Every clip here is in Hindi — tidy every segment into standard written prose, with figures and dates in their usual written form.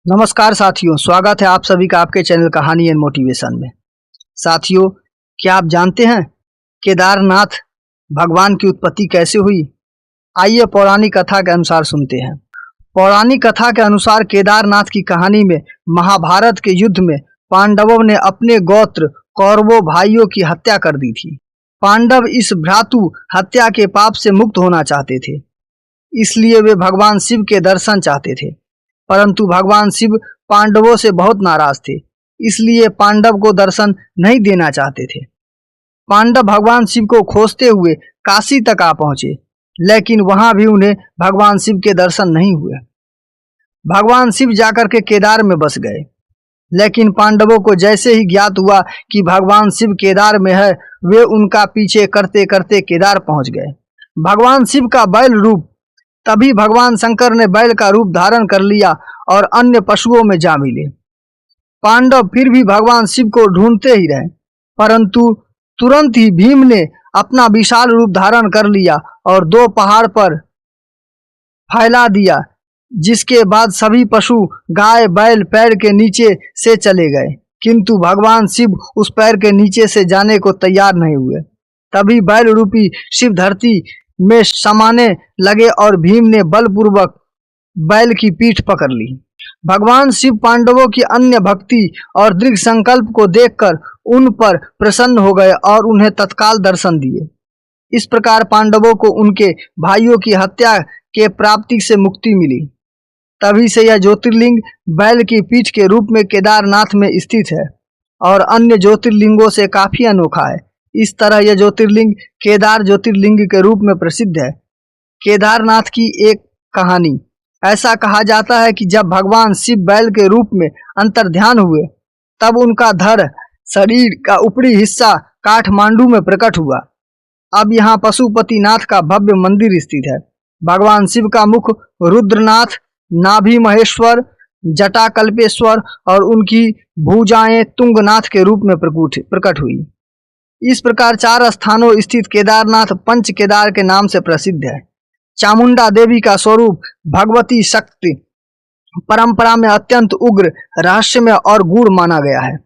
नमस्कार साथियों, स्वागत है आप सभी का आपके चैनल कहानी एंड मोटिवेशन में। साथियों, क्या आप जानते हैं केदारनाथ भगवान की उत्पत्ति कैसे हुई? आइए पौराणिक कथा के अनुसार सुनते हैं। पौराणिक कथा के अनुसार केदारनाथ की कहानी में महाभारत के युद्ध में पांडवों ने अपने गोत्र कौरवों भाइयों की हत्या कर दी थी। पांडव इस भ्रातु हत्या के पाप से मुक्त होना चाहते थे, इसलिए वे भगवान शिव के दर्शन चाहते थे। परंतु भगवान शिव पांडवों से बहुत नाराज थे, इसलिए पांडव को दर्शन नहीं देना चाहते थे। पांडव भगवान शिव को खोजते हुए काशी तक आ पहुंचे, लेकिन वहां भी उन्हें भगवान शिव के दर्शन नहीं हुए। भगवान शिव जाकर के केदार में बस गए, लेकिन पांडवों को जैसे ही ज्ञात हुआ कि भगवान शिव केदार में है, वे उनका पीछे करते करते केदार पहुंच गए। भगवान शिव का बैल रूप, तभी भगवान शंकर ने बैल का रूप धारण कर लिया और अन्य पशुओं में जा मिले। पांडव फिर भी भगवान शिव को ढूंढते ही रहे, परंतु तुरंत ही भीम ने अपना विशाल रूप धारण कर लिया और दो पहाड़ पर फैला दिया, जिसके बाद सभी पशु गाय बैल पैर के नीचे से चले गए, किंतु भगवान शिव उस पैर के नीचे से जाने को तैयार नहीं हुए। तभी बैल रूपी शिव धरती में समाने लगे और भीम ने बलपूर्वक बैल की पीठ पकड़ ली। भगवान शिव पांडवों की अन्य भक्ति और दृढ़ संकल्प को देखकर उन पर प्रसन्न हो गए और उन्हें तत्काल दर्शन दिए। इस प्रकार पांडवों को उनके भाइयों की हत्या के प्राप्ति से मुक्ति मिली। तभी से यह ज्योतिर्लिंग बैल की पीठ के रूप में केदारनाथ में स्थित है और अन्य ज्योतिर्लिंगों से काफी अनोखा है। इस तरह यह ज्योतिर्लिंग केदार ज्योतिर्लिंग के रूप में प्रसिद्ध है। केदारनाथ की एक कहानी। ऐसा कहा जाता है कि जब भगवान शिव बैल के रूप में अंतर्ध्यान हुए, तब उनका धड़ शरीर का ऊपरी हिस्सा काठमांडू में प्रकट हुआ। अब यहाँ पशुपतिनाथ का भव्य मंदिर स्थित है। भगवान शिव का मुख रुद्रनाथ, नाभि महेश्वर, जटा कल्पेश्वर और उनकी भुजाएं तुंगनाथ के रूप में प्रकट हुई। इस प्रकार चार स्थानों स्थित केदारनाथ पंच केदार के नाम से प्रसिद्ध है। चामुंडा देवी का स्वरूप भगवती शक्ति परंपरा में अत्यंत उग्र, रहस्यमय और गूढ़ माना गया है।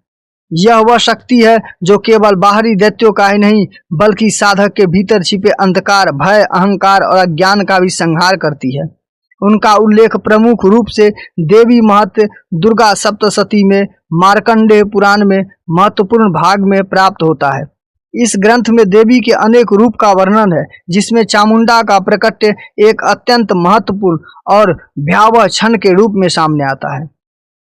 यह वह शक्ति है जो केवल बाहरी दैत्यों का ही नहीं, बल्कि साधक के भीतर छिपे अंधकार, भय, अहंकार और अज्ञान का भी संहार करती है। उनका उल्लेख प्रमुख रूप से देवी महत्व दुर्गा सप्तशती में, मार्कंडेय पुराण में महत्वपूर्ण भाग में प्राप्त होता है। इस ग्रंथ में देवी के अनेक रूप का वर्णन है, जिसमें चामुंडा का प्रकट्य एक अत्यंत महत्वपूर्ण और भयावह क्षण के रूप में सामने आता है।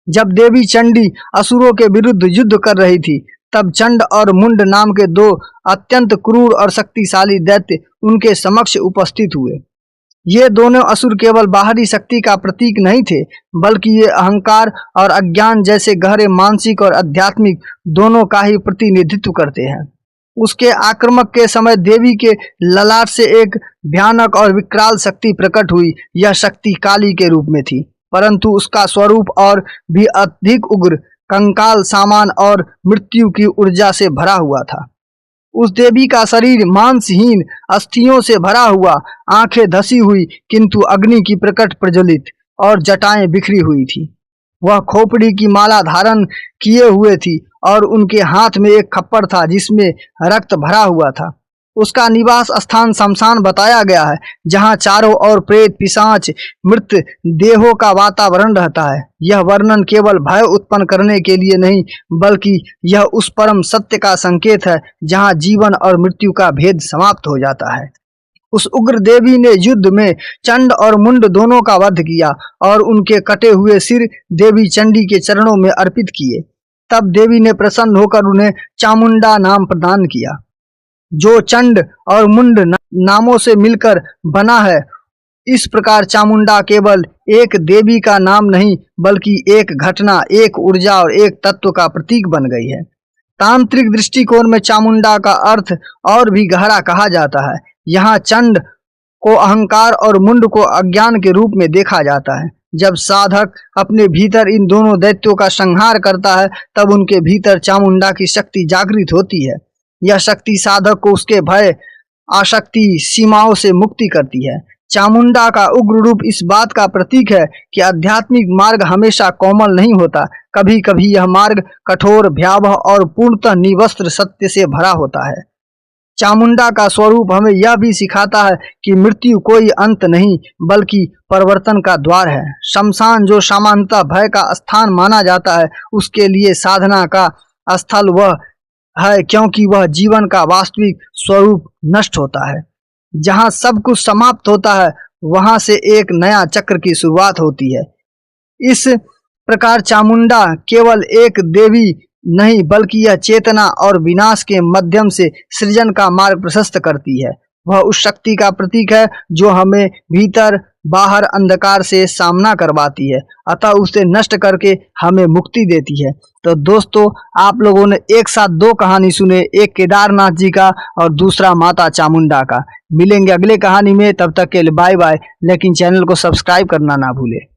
जब देवी चंडी असुरों के विरुद्ध युद्ध कर रही थी, तब चंड और मुंड नाम के दो अत्यंत क्रूर और शक्तिशाली दैत्य उनके समक्ष उपस्थित हुए। ये दोनों असुर केवल बाहरी शक्ति का प्रतीक नहीं थे, बल्कि ये अहंकार और अज्ञान जैसे गहरे मानसिक और आध्यात्मिक दोनों का ही प्रतिनिधित्व करते हैं। उसके आक्रमण के समय देवी के ललाट से एक भयानक और विकराल शक्ति प्रकट हुई। यह शक्ति काली के रूप में थी, परंतु उसका स्वरूप और भी अधिक उग्र, कंकाल सामान और मृत्यु की ऊर्जा से भरा हुआ था। उस देवी का शरीर मांसहीन, अस्थियों से भरा हुआ, आंखें धसी हुई किंतु अग्नि की प्रकट प्रज्वलित और जटाएं बिखरी हुई थी। वह खोपड़ी की माला धारण किए हुए थी और उनके हाथ में एक खप्पर था जिसमें रक्त भरा हुआ था। उसका निवास स्थान शमशान बताया गया है, जहां चारों ओर प्रेत, पिशाच, मृत देहों का वातावरण रहता है। यह वर्णन केवल भय उत्पन्न करने के लिए नहीं, बल्कि यह उस परम सत्य का संकेत है जहां जीवन और मृत्यु का भेद समाप्त हो जाता है। उस उग्र देवी ने युद्ध में चंड और मुंड दोनों का वध किया और उनके कटे हुए सिर देवी चंडी के चरणों में अर्पित किए। तब देवी ने प्रसन्न होकर उन्हें चामुंडा नाम प्रदान किया, जो चंड और मुंड नामों से मिलकर बना है। इस प्रकार चामुंडा केवल एक देवी का नाम नहीं, बल्कि एक घटना, एक ऊर्जा और एक तत्व का प्रतीक बन गई है। तांत्रिक दृष्टिकोण में चामुंडा का अर्थ और भी गहरा कहा जाता है। यहाँ चंड को अहंकार और मुंड को अज्ञान के रूप में देखा जाता है। जब साधक अपने भीतर इन दोनों दैत्यों का संहार करता है, तब उनके भीतर चामुंडा की शक्ति जागृत होती है। यह शक्ति साधक को उसके भय, आसक्ति, सीमाओं से मुक्ति करती है। चामुंडा का उग्र रूप इस बात का प्रतीक है कि आध्यात्मिक मार्ग हमेशा कोमल नहीं होता। कभी कभी यह मार्ग कठोर, भयावह और पूर्णतः निवस्त्र सत्य से भरा होता है। चामुंडा का स्वरूप हमें यह भी सिखाता है कि मृत्यु कोई अंत नहीं बल्कि परिवर्तन का द्वार है। शमशान, जो सामान्यतः भय का स्थान माना जाता है, उसके लिए साधना का स्थल वह है, क्योंकि वह जीवन का वास्तविक स्वरूप नष्ट होता है। जहाँ सब कुछ समाप्त होता है, वहां से एक नया चक्र की शुरुआत होती है। इस प्रकार चामुंडा केवल एक देवी नहीं बल्कि यह चेतना और विनाश के माध्यम से सृजन का मार्ग प्रशस्त करती है। वह उस शक्ति का प्रतीक है जो हमें भीतर बाहर अंधकार से सामना करवाती है, अतः उसे नष्ट करके हमें मुक्ति देती है। तो दोस्तों, आप लोगों ने एक साथ दो कहानी सुने, एक केदारनाथ जी का और दूसरा माता चामुंडा का। मिलेंगे अगले कहानी में, तब तक के लिए बाय बाय। लेकिन चैनल को सब्सक्राइब करना ना भूले।